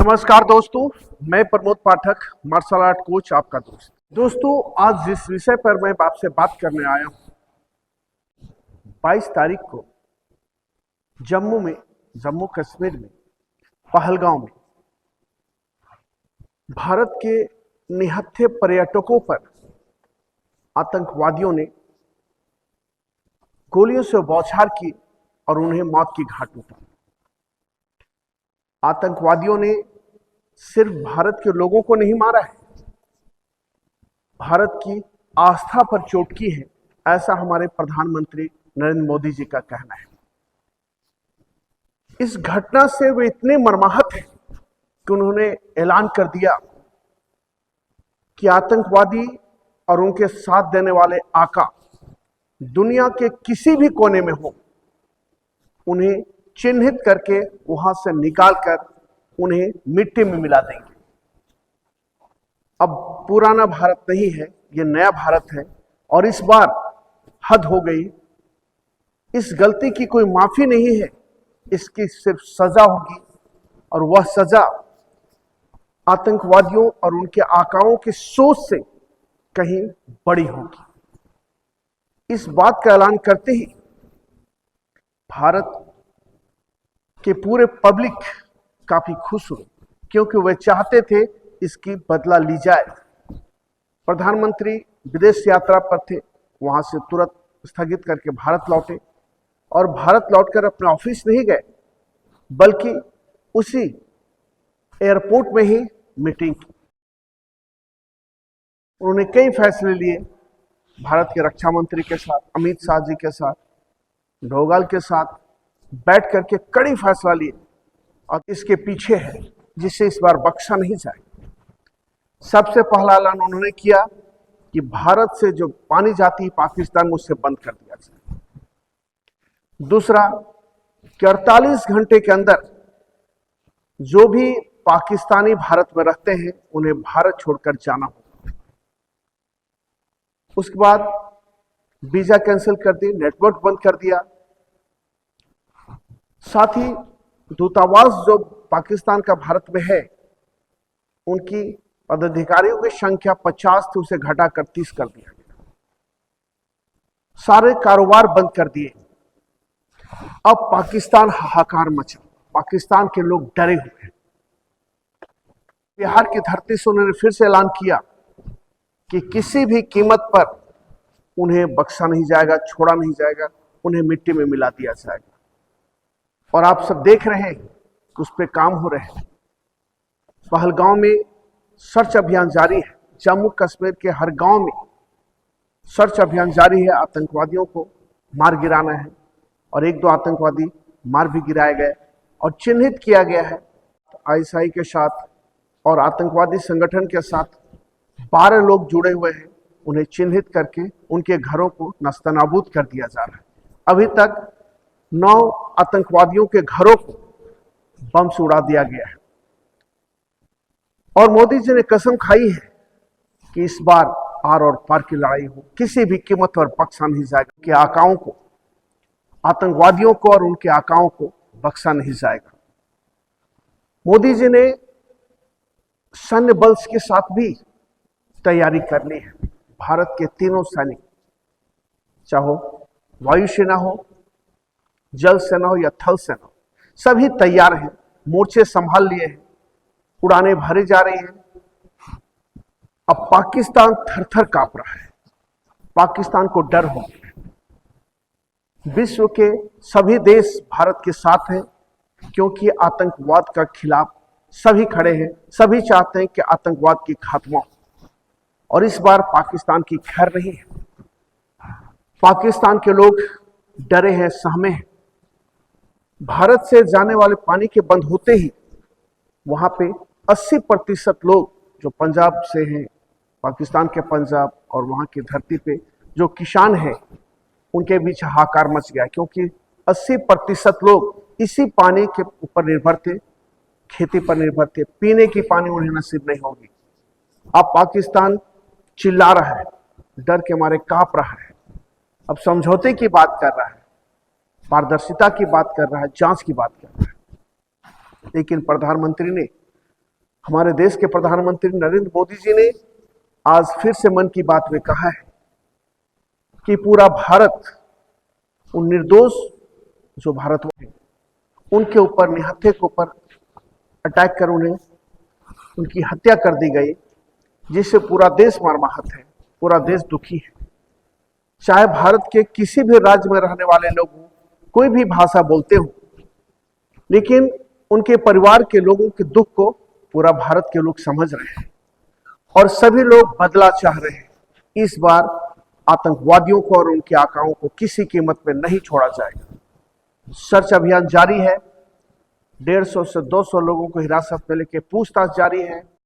नमस्कार दोस्तों, मैं प्रमोद पाठक, मार्शल आर्ट कोच, आपका दोस्त। दोस्तों, आज जिस विषय पर मैं आपसे बात करने आया हूं, 22 तारीख को जम्मू कश्मीर में पहलगांव में भारत के निहत्थे पर्यटकों पर आतंकवादियों ने गोलियों से बौछार की और उन्हें मौत की घाट उतारा। आतंकवादियों ने सिर्फ भारत के लोगों को नहीं मारा है, भारत की आस्था पर चोट की है, ऐसा हमारे प्रधानमंत्री नरेंद्र मोदी जी का कहना है। इस घटना से वे इतने मर्माहत हैं कि उन्होंने ऐलान कर दिया कि आतंकवादी और उनके साथ देने वाले आका दुनिया के किसी भी कोने में हो, उन्हें चिन्हित करके वहां से निकालकर उन्हें मिट्टी में मिला देंगे। अब पुराना भारत नहीं है, यह नया भारत है और इस बार हद हो गई। इस गलती की कोई माफी नहीं है, इसकी सिर्फ सजा होगी और वह सजा आतंकवादियों और उनके आकाओं की सोच से कहीं बड़ी होगी। इस बात का ऐलान करते ही भारत के पूरे पब्लिक काफी खुश हुए, क्योंकि वे चाहते थे इसकी बदला ली जाए। प्रधानमंत्री विदेश यात्रा पर थे, वहां से तुरंत स्थगित करके भारत लौटे और भारत लौटकर अपने ऑफिस नहीं गए, बल्कि उसी एयरपोर्ट में ही मीटिंग की। उन्होंने कई फैसले लिए, भारत के रक्षा मंत्री के साथ, अमित शाह जी के साथ, डोभाल के साथ बैठ करके कड़ी फैसला लिए और इसके पीछे है जिसे इस बार बख्शा नहीं जाए। सबसे पहला ऐलान उन्होंने किया कि भारत से जो पानी जाती है पाकिस्तान में, उससे बंद कर दिया जाए। दूसरा कि 48 घंटे के अंदर जो भी पाकिस्तानी भारत में रहते हैं उन्हें भारत छोड़कर जाना होगा। उसके बाद वीजा कैंसिल कर दिए, नेटवर्क बंद कर दिया। साथ ही दूतावास जो पाकिस्तान का भारत में है, उनकी पदाधिकारियों की संख्या 50 थी, उसे घटाकर 30 कर दिया गया। सारे कारोबार बंद कर दिए। अब पाकिस्तान हाहाकार मचा, पाकिस्तान के लोग डरे हुए हैं। बिहार की धरती से उन्होंने फिर से ऐलान किया कि किसी भी कीमत पर उन्हें बख्शा नहीं जाएगा, छोड़ा नहीं जाएगा, उन्हें मिट्टी में मिला दिया जाएगा। और आप सब देख रहे हैं कि उस पर काम हो रहे हैं। पहलगांव में सर्च अभियान जारी है, जम्मू कश्मीर के हर गांव में सर्च अभियान जारी है। आतंकवादियों को मार गिराना है और एक दो आतंकवादी मार भी गिराए गए और चिन्हित किया गया है। आईएसआई के साथ और आतंकवादी संगठन के साथ 12 लोग जुड़े हुए हैं, उन्हें चिन्हित करके उनके घरों को नस्तनाबूद कर दिया जा रहा है। अभी तक 9 आतंकवादियों के घरों को बम से उड़ा दिया गया है और मोदी जी ने कसम खाई है कि इस बार आर और पार की लड़ाई हो, किसी भी कीमत पर बख्शा नहीं जाएगा। कि आकाओं को, आतंकवादियों को और उनके आकाओं को बख्शा नहीं जाएगा। मोदी जी ने सैन्य बल के साथ भी तैयारी कर ली है। भारत के तीनों सैनिक, चाहे वायुसेना हो, जल सेना हो या थल सेना, सभी तैयार हैं, मोर्चे संभाल लिए हैं, उड़ानें भरी जा रही हैं। अब पाकिस्तान थर-थर कांप रहा है, पाकिस्तान को डर हो गया। विश्व के सभी देश भारत के साथ हैं, क्योंकि आतंकवाद का खिलाफ सभी खड़े हैं, सभी चाहते हैं कि आतंकवाद की खात्मा हो। और इस बार पाकिस्तान की खैर नहीं है। पाकिस्तान के लोग डरे हैं, सहमे हैं। भारत से जाने वाले पानी के बंद होते ही वहां पे 80% लोग जो पंजाब से हैं, पाकिस्तान के पंजाब और वहां की धरती पे जो किसान हैं, उनके बीच हाहाकार मच गया, क्योंकि 80% लोग इसी पानी के ऊपर निर्भर थे, खेती पर निर्भर थे। पीने की पानी उन्हें नसीब नहीं होगी। अब पाकिस्तान चिल्ला रहा है, डर के मारे कांप रहा है, अब समझौते की बात कर रहा है, पारदर्शिता की बात कर रहा है, जांच की बात कर रहा है। लेकिन प्रधानमंत्री ने हमारे देश के प्रधानमंत्री नरेंद्र मोदी जी ने आज फिर से मन की बात में कहा है कि पूरा भारत उन निर्दोष जो भारतवासी उनके ऊपर निहत्थे के ऊपर अटैक कर उन्हें उनकी हत्या कर दी गई, जिससे पूरा देश मर्माहत है, पूरा देश दुखी है। चाहे भारत के किसी भी राज्य में रहने वाले लोग हों, कोई भी भाषा बोलते हो, लेकिन उनके परिवार के लोगों के दुख को पूरा भारत के लोग समझ रहे हैं और सभी लोग बदला चाह रहे हैं। इस बार आतंकवादियों को और उनके आकाओं को किसी कीमत में नहीं छोड़ा जाएगा। सर्च अभियान जारी है, 150 से 200 लोगों को हिरासत में लेकर पूछताछ जारी है।